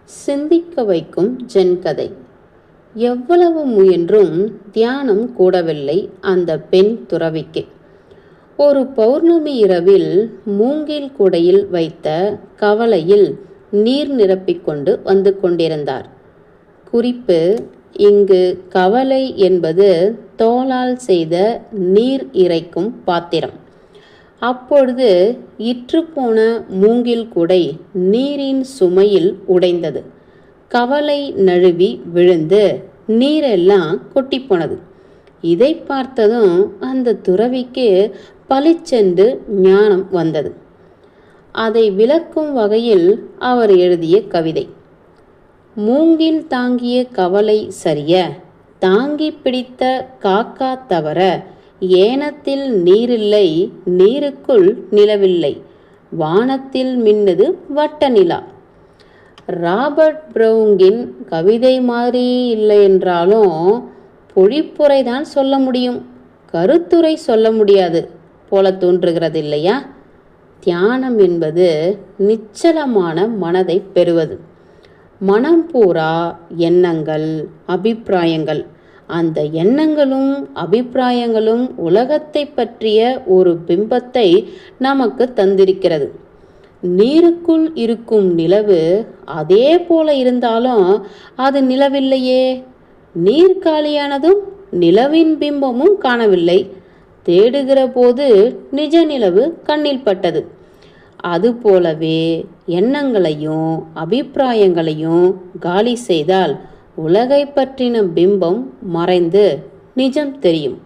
சிந்திக்க வைக்கும் ஜென் கதை. எவ்வளவு முயன்றும் தியானம் கூடவில்லை அந்த பெண் துறவிக்கு. ஒரு பௌர்ணமி இரவில் மூங்கில் குடையில் வைத்த கவலையில் நீர் நிரப்பிக்கொண்டு வந்து கொண்டிருந்தார். குறிப்பு: இங்கு கவலை என்பது தோலால் செய்த நீர் இறைக்கும் பாத்திரம். அப்பொழுது இற்றுப்போன மூங்கில் குடை நீரின் சுமையில் உடைந்தது. கவலை நழுவி விழுந்து நீரெல்லாம் கொட்டிப்போனது. இதை பார்த்ததும் அந்த துறவிக்கு பளிச்சென்று ஞானம் வந்தது. அதை விளக்கும் வகையில் அவர் எழுதிய கவிதை: மூங்கில் தாங்கிய கவலை சரிய, தாங்கி பிடித்த காக்கா தவற, ஏனத்தில் நீரில்லை, நீருக்குள் நிலவில்லை, வானத்தில் மின்னுது வட்ட நிலா. ராபர்ட் ப்ரவுனின் கவிதை மாதிரி இல்லை என்றாலும் பொழிப்புரைதான் சொல்ல முடியும், கருத்துரை சொல்ல முடியாது போல தோன்றுகிறது இல்லையா? தியானம் என்பது நிச்சலமான மனதை பெறுவது. மனம் பூரா எண்ணங்கள், அபிப்பிராயங்கள். அந்த எண்ணங்களும் அபிப்பிராயங்களும் உலகத்தை பற்றிய ஒரு பிம்பத்தை நமக்கு தந்திருக்கிறது. நீருக்குள் இருக்கும் நிலவு அதே போல இருந்தாலும் அது நிலவில்லையே. நீர் காலியானதும் நிலவின் பிம்பமும் காணவில்லை. தேடுகிற போது நிஜ நிலவு கண்ணில் பட்டது. அதுபோலவே எண்ணங்களையும் அபிப்பிராயங்களையும் காலி செய்தால் உலகை பற்றின பிம்பம் மறைந்து நிஜம் தெரியும்.